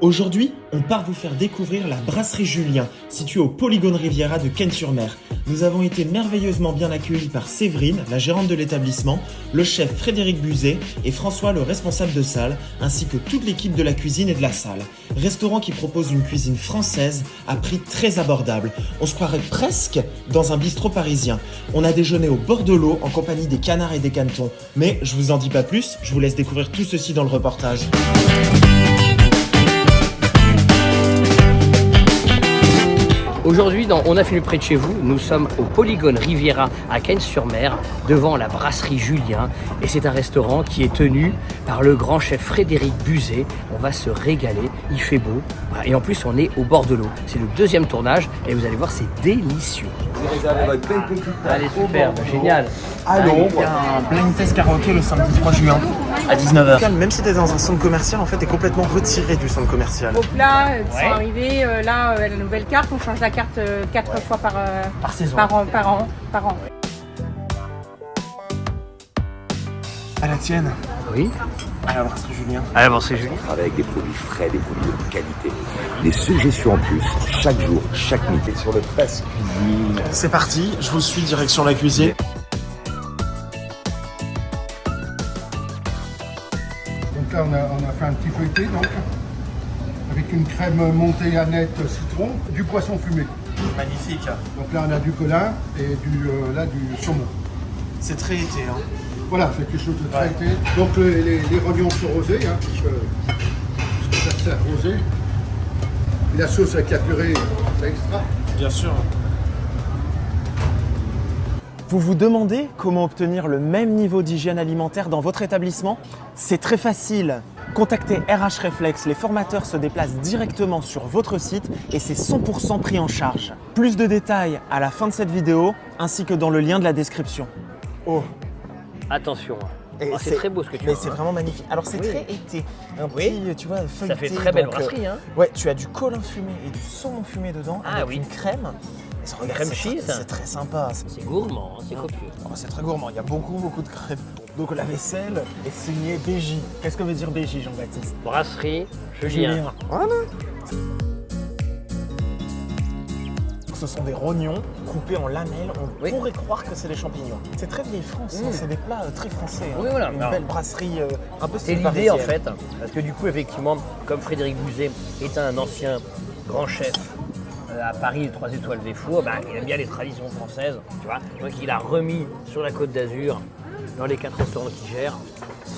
Aujourd'hui, on part vous faire découvrir la brasserie Julien, située au Polygone Riviera de Cannes-sur-Mer. Nous avons été merveilleusement bien accueillis par Séverine, la gérante de l'établissement, le chef Frédéric Buzet et François, le responsable de salle, ainsi que toute l'équipe de la cuisine et de la salle. Restaurant qui propose une cuisine française à prix très abordable. On se croirait presque dans un bistrot parisien. On a déjeuné au bord de l'eau en compagnie des canards et des canetons. Mais je vous en dis pas plus, je vous laisse découvrir tout ceci dans le reportage. Aujourd'hui, dans On a filmé près de chez vous, nous sommes au Polygone Riviera à Cannes-sur-Mer, devant la brasserie Julien. Et c'est un restaurant qui est tenu par le grand chef Frédéric Buzet. On va se régaler, il fait beau. Et en plus, on est au bord de l'eau. C'est le deuxième tournage et vous allez voir, c'est délicieux. Vous réservez votre belle petite table. Allez, super, génial. Allons, il y a un blind test karaoké le samedi 3 juin à 19h. Même si t'es dans un centre commercial, en fait, t'es complètement retiré du centre commercial. Vos plats qui sont arrivés, la nouvelle carte, on change la carte 4 fois par saison. Par an. À la tienne, Oui, à la brasserie Julien. à la brasserie Julien. Avec des produits frais, des produits de qualité. Des suggestions en plus, chaque jour, chaque midi. Sur le pass cuisine. C'est parti, je vous suis direction la cuisine. Donc là, on a fait un petit feuilleté, donc, avec une crème montée à net citron, du poisson fumé. Magnifique. Donc là, on a du colin et du saumon. C'est très été, hein. Voilà, c'est quelque chose de très été. Donc les rognons sont rosés, hein, parce que ça sert rosé. Et la sauce avec la purée, c'est extra. Bien sûr. Vous vous demandez comment obtenir le même niveau d'hygiène alimentaire dans votre établissement? C'est très facile. Contactez RH Reflex, les formateurs se déplacent directement sur votre site et c'est 100% pris en charge. Plus de détails à la fin de cette vidéo ainsi que dans le lien de la description. Oh, Attention, et c'est très beau ce que tu mais as. c'est vraiment magnifique. Alors c'est Oui. très été, un Oui. petit, tu vois, feuilleté. Ça fait très belle donc, brasserie, hein. Ouais, tu as du colin fumé et du saumon fumé dedans Ah avec oui. une crème. Et regarde, crème c'est cheese. C'est très sympa. C'est gourmand, hein, c'est copieux. Oh, c'est très gourmand, il y a beaucoup de crème. Donc la vaisselle est signée BJ. Qu'est-ce que veut dire BJ, Jean-Baptiste? Brasserie Julien. Voilà. Ce sont des rognons coupés en lamelles. On Oui. pourrait croire que c'est des champignons. C'est très vieille France, hein. C'est des plats très français. hein. Oui, voilà. Une Alors, belle brasserie un peu C'est style l'idée en parisienne. fait, parce que du coup effectivement, comme Frédéric Buzet est un ancien grand chef à Paris, les 3 étoiles des fours, il aime bien les traditions françaises, tu vois. Donc il a remis sur la Côte d'Azur, dans les 4 restaurants qu'il gère,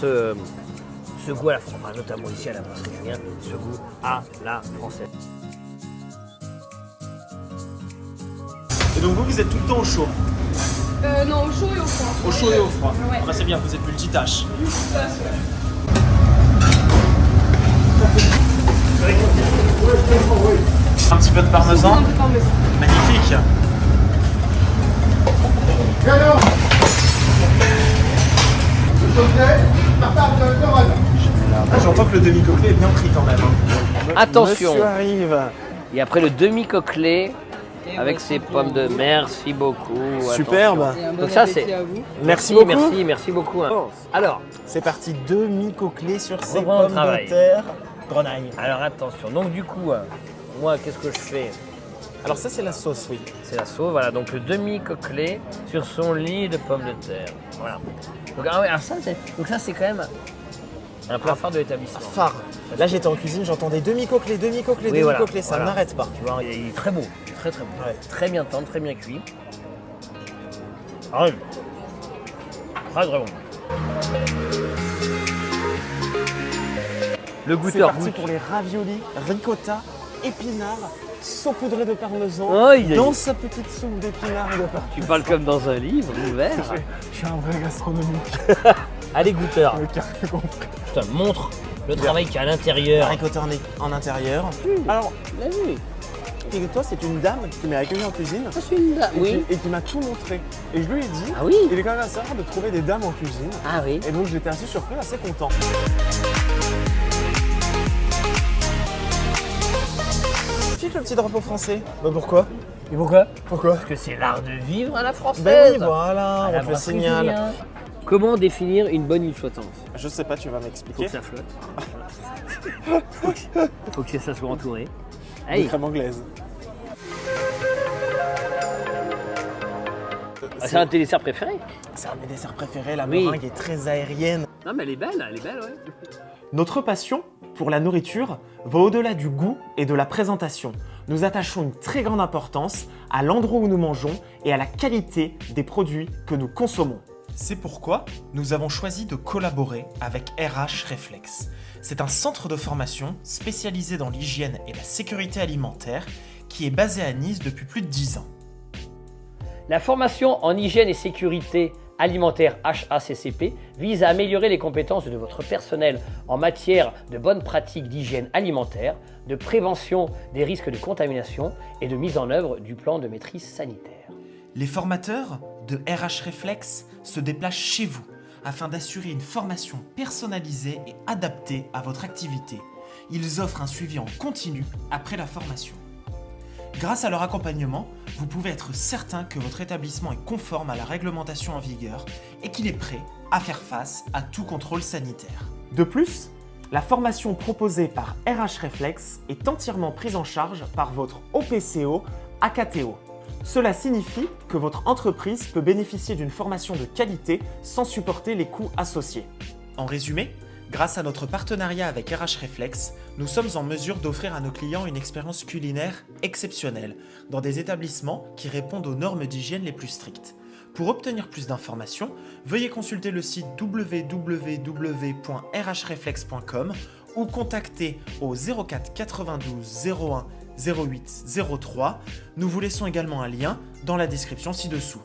ce goût à la française, enfin, notamment ici à la brasserie Julien, ce goût à la française. Et donc vous êtes tout le temps au chaud? Non, au chaud et au froid. Au chaud et au froid. Ouais. Après c'est bien, vous êtes multitâche. Un petit peu de parmesan. Un peu parmesan. Magnifique. Et alors, le sauté, tartare de tomate. Ah, j'entends que le demi-coquelé est bien pris quand même. Attention. Monsieur arrive. Et après le demi-coquelé avec ses pommes de merci beaucoup. Superbe. Attention. Donc ça c'est. Merci beaucoup. Merci beaucoup. hein. Alors, C'est parti, demi-coquelé sur ces Reprends le pommes travail. de terre. Grenaille. alors attention. Donc du coup, moi qu'est-ce que je fais? Alors ça c'est la sauce, oui. C'est la sauce, voilà, donc le demi-coquelé sur son lit de pommes de terre. Voilà. Donc, alors ça c'est quand même un plat phare de l'établissement. Phare. Là j'étais en cuisine, j'entendais demi-coquelé, demi-coquelé, Oui, voilà, demi-coquelé, ça voilà. n'arrête pas. Tu vois, il est très beau, très bon. Ouais. Très bien tendre, très bien cuit. Ah oui. Très bon. Le C'est goûteur parti goûte. pour les raviolis, ricotta, épinards, saupoudrés de parmesan, Aïe, aïe. dans sa petite soupe d'épinards et de parmesan. Tu parles comme dans un livre ouvert. Je suis un vrai gastronomique, Allez goûteur, le carré compris. je te montre le travail qu'il y a à La l'intérieur. ricotta en intérieur. Alors, T'as vu? figure-toi, c'est une dame qui m'a accueilli en cuisine Ça c'est une dame. Oui. et qui m'a tout montré. Et je lui ai dit, Ah oui. il est quand même assez rare de trouver des dames en cuisine. Ah oui. Et donc j'étais assez surpris, assez content. Fiche le petit drapeau français. Bah pourquoi? Et pourquoi? Pourquoi? Parce que c'est l'art de vivre à la française. Ben oui, voilà, À la on te le brasserie signale. Julien. Comment définir une bonne huile flottante? Je sais pas, tu vas Faut m'expliquer. que ça flotte. Faut que ça soit entouré. De Allez, crème anglaise. c'est un de tes desserts préférés. C'est un de mes desserts préférés, la Oui. meringue est très aérienne. Non mais elle est belle, ouais. Notre passion pour la nourriture va au-delà du goût et de la présentation. Nous attachons une très grande importance à l'endroit où nous mangeons et à la qualité des produits que nous consommons. C'est pourquoi nous avons choisi de collaborer avec RH Réflexe. C'est un centre de formation spécialisé dans l'hygiène et la sécurité alimentaire qui est basé à Nice depuis plus de 10 ans. La formation en hygiène et sécurité alimentaire HACCP vise à améliorer les compétences de votre personnel en matière de bonnes pratiques d'hygiène alimentaire, de prévention des risques de contamination et de mise en œuvre du plan de maîtrise sanitaire. Les formateurs de RH Réflexe se déplacent chez vous afin d'assurer une formation personnalisée et adaptée à votre activité. Ils offrent un suivi en continu après la formation. Grâce à leur accompagnement, vous pouvez être certain que votre établissement est conforme à la réglementation en vigueur et qu'il est prêt à faire face à tout contrôle sanitaire. De plus, la formation proposée par RH Réflexe est entièrement prise en charge par votre OPCO AKTO. Cela signifie que votre entreprise peut bénéficier d'une formation de qualité sans supporter les coûts associés. En résumé, grâce à notre partenariat avec RH Réflexe, nous sommes en mesure d'offrir à nos clients une expérience culinaire exceptionnelle dans des établissements qui répondent aux normes d'hygiène les plus strictes. Pour obtenir plus d'informations, veuillez consulter le site www.rhreflex.com ou contacter au 04 92 01 08 03. Nous vous laissons également un lien dans la description ci-dessous.